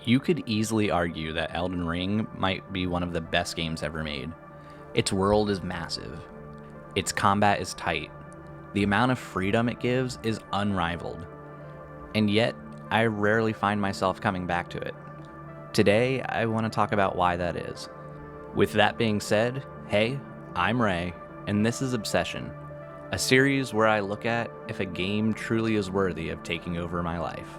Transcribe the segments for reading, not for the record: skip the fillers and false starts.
You could easily argue that Elden Ring might be one of the best games ever made. Its world is massive. Its combat is tight. The amount of freedom it gives is unrivaled. And yet, I rarely find myself coming back to it. Today, I want to talk about why that is. With that being said, hey, I'm Ray, and this is Obsession, a series where I look at if a game truly is worthy of taking over my life.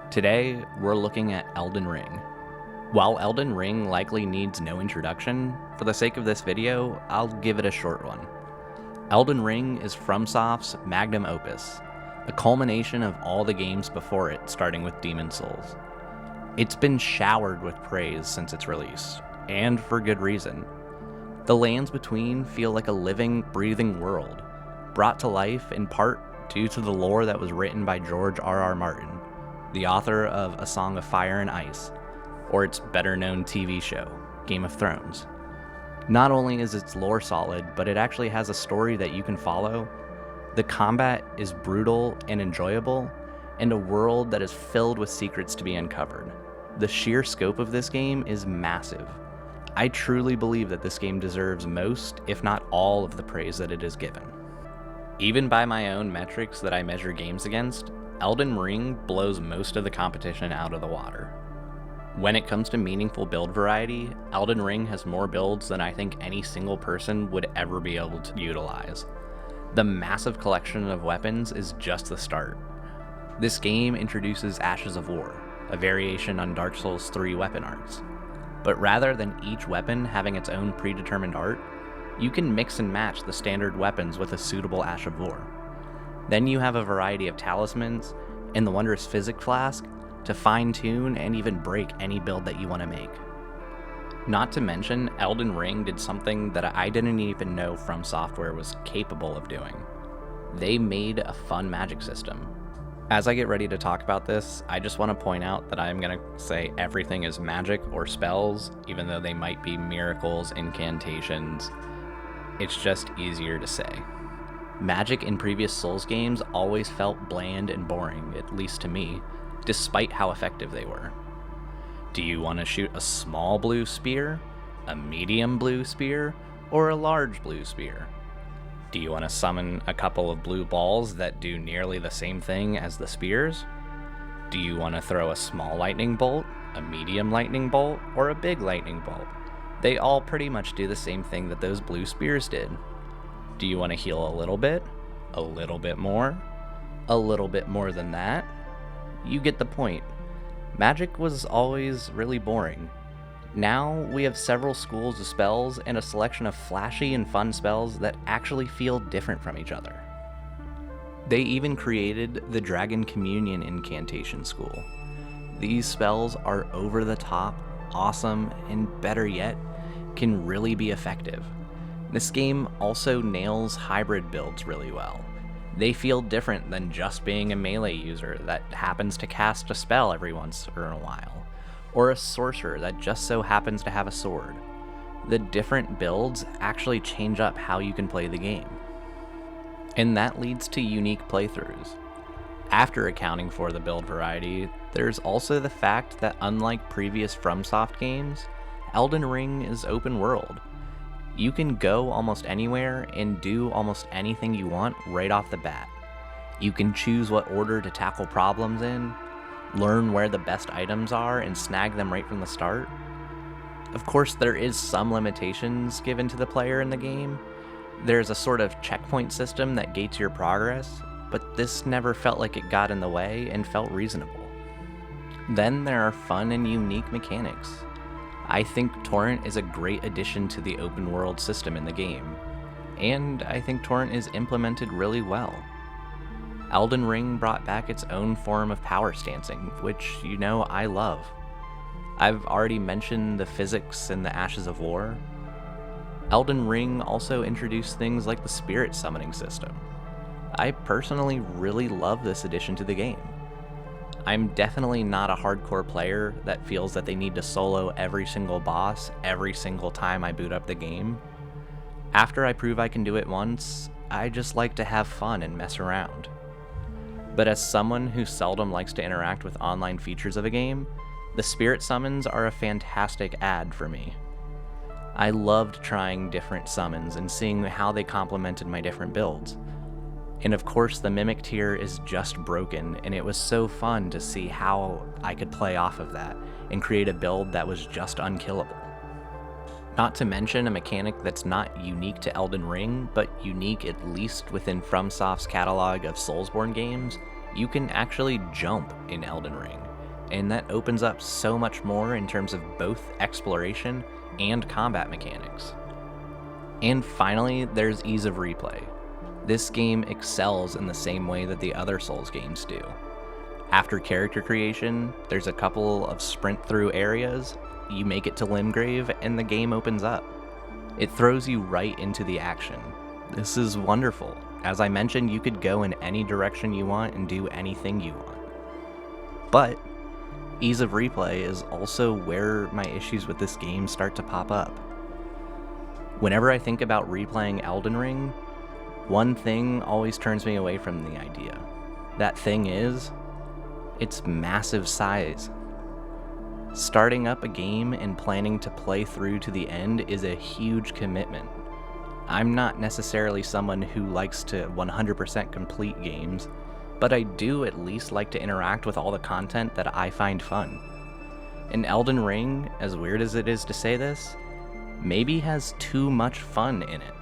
Today, we're looking at Elden Ring. While Elden Ring likely needs no introduction, for the sake of this video, I'll give it a short one. Elden Ring is FromSoft's magnum opus, a culmination of all the games before it, starting with Demon's Souls. It's been showered with praise since its release, and for good reason. The lands between feel like a living, breathing world, brought to life in part due to the lore that was written by George R.R. Martin, the author of A Song of Fire and Ice, or its better-known TV show, Game of Thrones. Not only is its lore solid, but it actually has a story that you can follow. The combat is brutal and enjoyable, and a world that is filled with secrets to be uncovered. The sheer scope of this game is massive. I truly believe that this game deserves most, if not all, of the praise that it is given. Even by my own metrics that I measure games against, Elden Ring blows most of the competition out of the water. When it comes to meaningful build variety, Elden Ring has more builds than I think any single person would ever be able to utilize. The massive collection of weapons is just the start. This game introduces Ashes of War, a variation on Dark Souls 3 weapon arts. But rather than each weapon having its own predetermined art, you can mix and match the standard weapons with a suitable Ash of War. Then you have a variety of talismans and the wondrous physic flask to fine-tune and even break any build that you want to make. Not to mention, Elden Ring did something that I didn't even know From Software was capable of doing. They made a fun magic system. As I get ready to talk about this, I just want to point out that I'm going to say everything is magic or spells, even though they might be miracles, incantations. It's just easier to say. Magic in previous Souls games always felt bland and boring, at least to me, despite how effective they were. Do you want to shoot a small blue spear, a medium blue spear, or a large blue spear? Do you want to summon a couple of blue balls that do nearly the same thing as the spears? Do you want to throw a small lightning bolt, a medium lightning bolt, or a big lightning bolt? They all pretty much do the same thing that those blue spears did. Do you want to heal a little bit more, a little bit more than that? You get the point. Magic was always really boring. Now we have several schools of spells and a selection of flashy and fun spells that actually feel different from each other. They even created the Dragon Communion Incantation School. These spells are over the top, awesome, and better yet, can really be effective. This game also nails hybrid builds really well. They feel different than just being a melee user that happens to cast a spell every once in a while, or a sorcerer that just so happens to have a sword. The different builds actually change up how you can play the game. And that leads to unique playthroughs. After accounting for the build variety, there's also the fact that unlike previous FromSoft games, Elden Ring is open world. You can go almost anywhere and do almost anything you want right off the bat. You can choose what order to tackle problems in, learn where the best items are and snag them right from the start. Of course, there is some limitations given to the player in the game. There's a sort of checkpoint system that gates your progress, but this never felt like it got in the way and felt reasonable. Then there are fun and unique mechanics. I think Torrent is a great addition to the open world system in the game, and I think Torrent is implemented really well. Elden Ring brought back its own form of power stancing, which, you know, I love. I've already mentioned the physics in the Ashes of War. Elden Ring also introduced things like the spirit summoning system. I personally really love this addition to the game. I'm definitely not a hardcore player that feels that they need to solo every single boss every single time I boot up the game. After I prove I can do it once, I just like to have fun and mess around. But as someone who seldom likes to interact with online features of a game, The spirit summons are a fantastic add for me. I loved trying different summons and seeing how they complemented my different builds. And of course, the Mimic tier is just broken, and it was so fun to see how I could play off of that and create a build that was just unkillable. Not to mention a mechanic that's not unique to Elden Ring, but unique at least within FromSoft's catalog of Soulsborne games. You can actually jump in Elden Ring, and that opens up so much more in terms of both exploration and combat mechanics. And finally, there's ease of replay. This game excels in the same way that the other Souls games do. After character creation, there's a couple of sprint through areas, you make it to Limgrave, and the game opens up. It throws you right into the action. This is wonderful. As I mentioned, you could go in any direction you want and do anything you want. But ease of replay is also where my issues with this game start to pop up. Whenever I think about replaying Elden Ring, one thing always turns me away from the idea. That thing is, its massive size. Starting up a game and planning to play through to the end is a huge commitment. I'm not necessarily someone who likes to 100% complete games, but I do at least like to interact with all the content that I find fun. And Elden Ring, as weird as it is to say this, maybe has too much fun in it.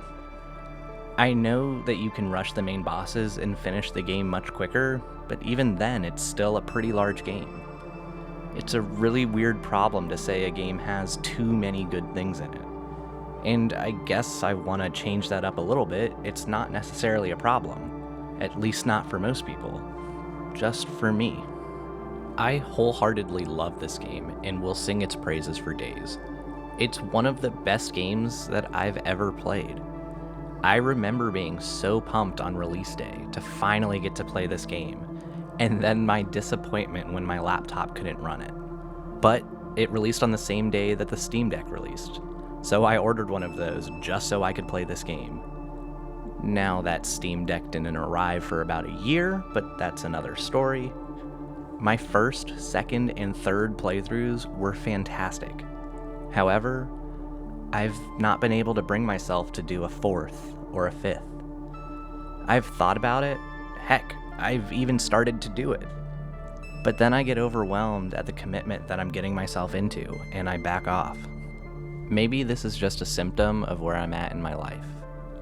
I know that you can rush the main bosses and finish the game much quicker, but even then it's still a pretty large game. It's a really weird problem to say a game has too many good things in it. And I guess I want to change that up a little bit. It's not necessarily a problem, at least not for most people, just for me. I wholeheartedly love this game and will sing its praises for days. It's one of the best games that I've ever played. I remember being so pumped on release day to finally get to play this game, and then my disappointment when my laptop couldn't run it. But it released on the same day that the Steam Deck released, so I ordered one of those just so I could play this game. Now that Steam Deck didn't arrive for about a year, but that's another story. My first, second, and third playthroughs were fantastic. However, I've not been able to bring myself to do a fourth or a fifth. I've thought about it, heck, I've even started to do it. But then I get overwhelmed at the commitment that I'm getting myself into, and I back off. Maybe this is just a symptom of where I'm at in my life.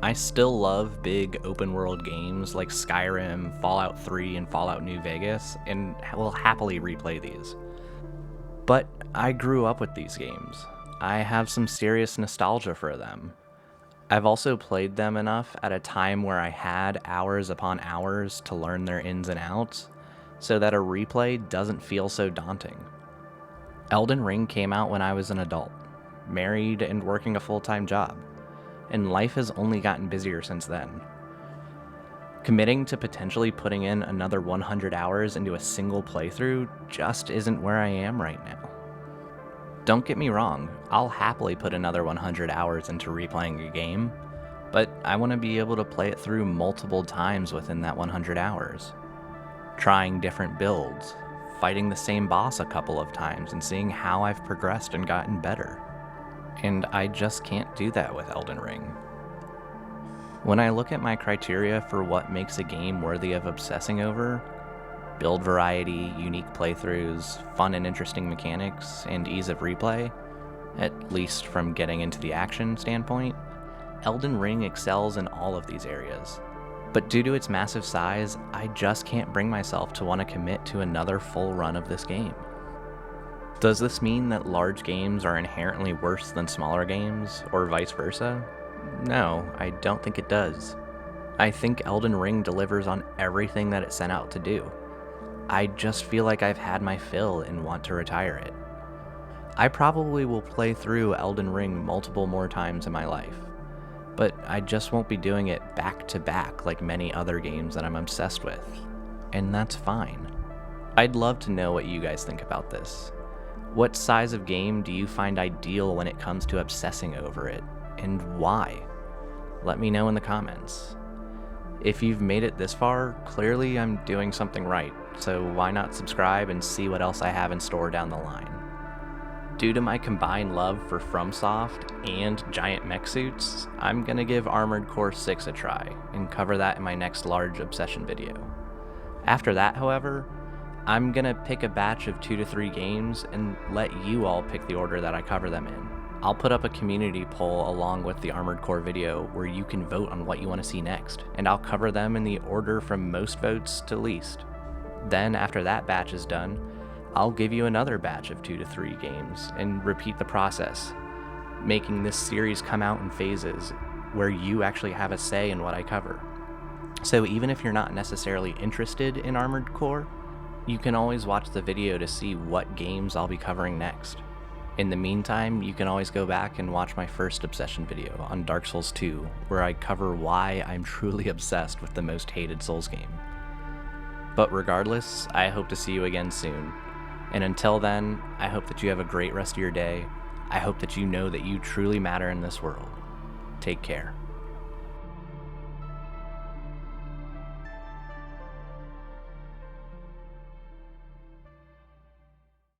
I still love big open world games like Skyrim, Fallout 3, and Fallout New Vegas, and will happily replay these. But I grew up with these games. I have some serious nostalgia for them. I've also played them enough at a time where I had hours upon hours to learn their ins and outs, so that a replay doesn't feel so daunting. Elden Ring came out when I was an adult, married and working a full-time job, and life has only gotten busier since then. Committing to potentially putting in another 100 hours into a single playthrough just isn't where I am right now. Don't get me wrong, I'll happily put another 100 hours into replaying a game, but I want to be able to play it through multiple times within that 100 hours. Trying different builds, fighting the same boss a couple of times and seeing how I've progressed and gotten better. And I just can't do that with Elden Ring. When I look at my criteria for what makes a game worthy of obsessing over, build variety, unique playthroughs, fun and interesting mechanics, and ease of replay, at least from getting into the action standpoint, Elden Ring excels in all of these areas. But due to its massive size, I just can't bring myself to want to commit to another full run of this game. Does this mean that large games are inherently worse than smaller games, or vice versa? No, I don't think it does. I think Elden Ring delivers on everything that it set out to do. I just feel like I've had my fill and want to retire it. I probably will play through Elden Ring multiple more times in my life, but I just won't be doing it back to back like many other games that I'm obsessed with, and that's fine. I'd love to know what you guys think about this. What size of game do you find ideal when it comes to obsessing over it, and why? Let me know in the comments. If you've made it this far, clearly I'm doing something right, so why not subscribe and see what else I have in store down the line. Due to my combined love for FromSoft and giant mech suits, I'm gonna give Armored Core 6 a try and cover that in my next large obsession video. After that, however, I'm gonna pick a batch of 2 to 3 games and let you all pick the order that I cover them in. I'll put up a community poll along with the Armored Core video where you can vote on what you want to see next, and I'll cover them in the order from most votes to least. Then, after that batch is done, I'll give you another batch of 2 to 3 games and repeat the process, making this series come out in phases where you actually have a say in what I cover. So even if you're not necessarily interested in Armored Core, you can always watch the video to see what games I'll be covering next. In the meantime, you can always go back and watch my first obsession video on Dark Souls 2, where I cover why I'm truly obsessed with the most hated Souls game. But regardless, I hope to see you again soon. And until then, I hope that you have a great rest of your day. I hope that you know that you truly matter in this world. Take care.